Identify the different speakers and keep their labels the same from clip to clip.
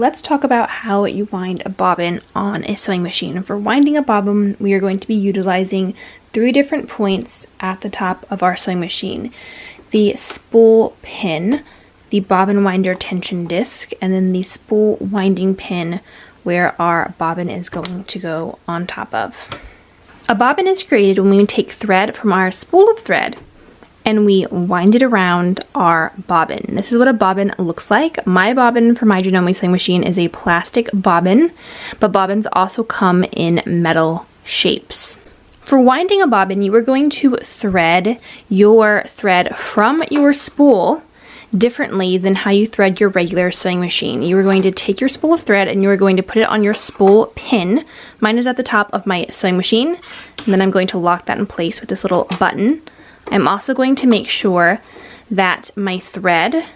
Speaker 1: let's talk about how you wind a bobbin on a sewing machine. For winding a bobbin, we are going to be utilizing 3 different points at the top of our sewing machine. The spool pin, the bobbin winder tension disc, and then the spool winding pin where our bobbin is going to go on top of. A bobbin is created when we take thread from our spool of thread and we wind it around our bobbin. This is what a bobbin looks like. My bobbin for my Janome sewing machine is a plastic bobbin, but bobbins also come in metal shapes. For winding a bobbin, you are going to thread your thread from your spool differently than how you thread your regular sewing machine. You are going to take your spool of thread and you are going to put it on your spool pin. Mine is at the top of my sewing machine, and then I'm going to lock that in place with this little button. I'm also going to make sure that my thread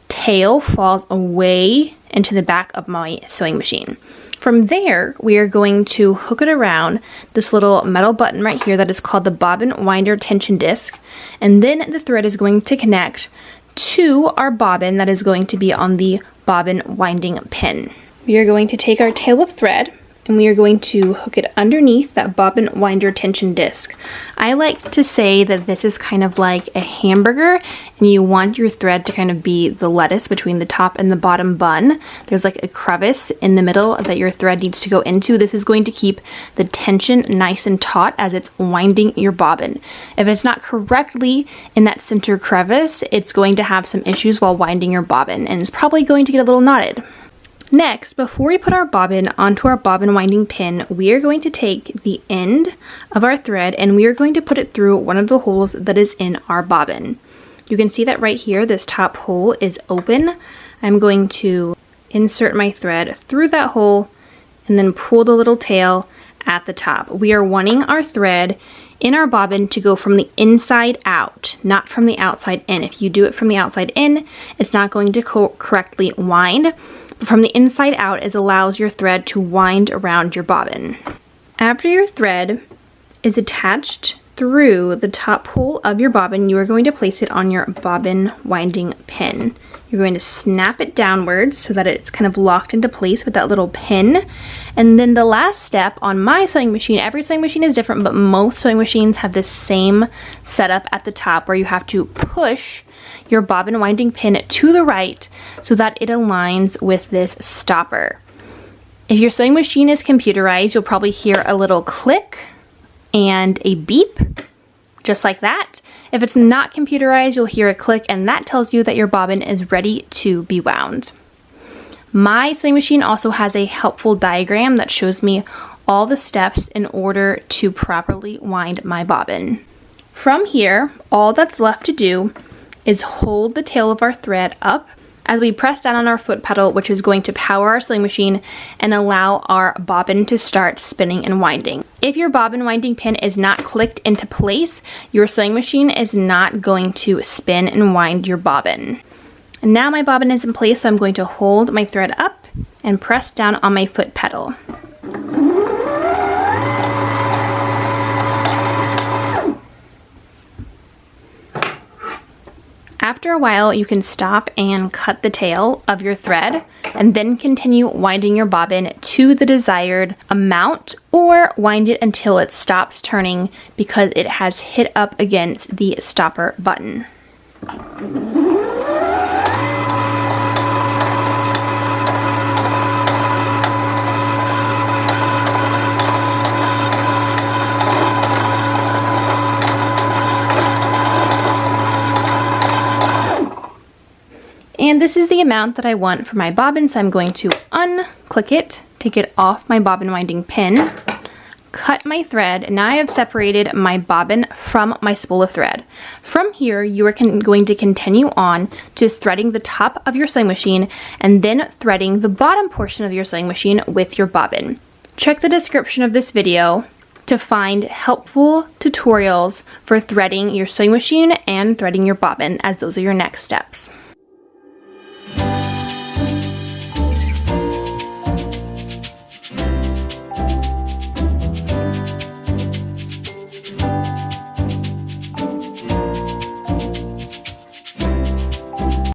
Speaker 1: tail falls away into the back of my sewing machine. From there, we are going to hook it around this little metal button right here that is called the bobbin winder tension disc, and then the thread is going to connect to our bobbin that is going to be on the bobbin winding pin. We are going to take our tail of thread and we are going to hook it underneath that bobbin winder tension disc. I like to say that this is kind of like a hamburger and you want your thread to kind of be the lettuce between the top and the bottom bun. There's like a crevice in the middle that your thread needs to go into. This is going to keep the tension nice and taut as it's winding your bobbin. If it's not correctly in that center crevice, it's going to have some issues while winding your bobbin and it's probably going to get a little knotted. Next, before we put our bobbin onto our bobbin winding pin, we are going to take the end of our thread and we are going to put it through one of the holes that is in our bobbin. You can see that right here, this top hole is open. I'm going to insert my thread through that hole and then pull the little tail at the top. We are wanting our thread in our bobbin to go from the inside out, not from the outside in. If you do it from the outside in, it's not going to correctly wind. From the inside out, it allows your thread to wind around your bobbin. After your thread is attached through the top hole of your bobbin, you are going to place it on your bobbin winding pin. You're going to snap it downwards so that it's kind of locked into place with that little pin. And then the last step on my sewing machine, every sewing machine is different, but most sewing machines have this same setup at the top where you have to push your bobbin winding pin to the right so that it aligns with this stopper. If your sewing machine is computerized, you'll probably hear a little click and a beep, just like that. If it's not computerized, you'll hear a click and that tells you that your bobbin is ready to be wound. My sewing machine also has a helpful diagram that shows me all the steps in order to properly wind my bobbin. From here, all that's left to do is hold the tail of our thread up as we press down on our foot pedal, which is going to power our sewing machine and allow our bobbin to start spinning and winding. If your bobbin winding pin is not clicked into place, your sewing machine is not going to spin and wind your bobbin. And now my bobbin is in place, so I'm going to hold my thread up and press down on my foot pedal. After a while, you can stop and cut the tail of your thread and then continue winding your bobbin to the desired amount or wind it until it stops turning because it has hit up against the stopper button. And this is the amount that I want for my bobbin, so I'm going to unclick it, take it off my bobbin winding pin, cut my thread, and now I have separated my bobbin from my spool of thread. From here, you are going to continue on to threading the top of your sewing machine and then threading the bottom portion of your sewing machine with your bobbin. Check the description of this video to find helpful tutorials for threading your sewing machine and threading your bobbin, as those are your next steps.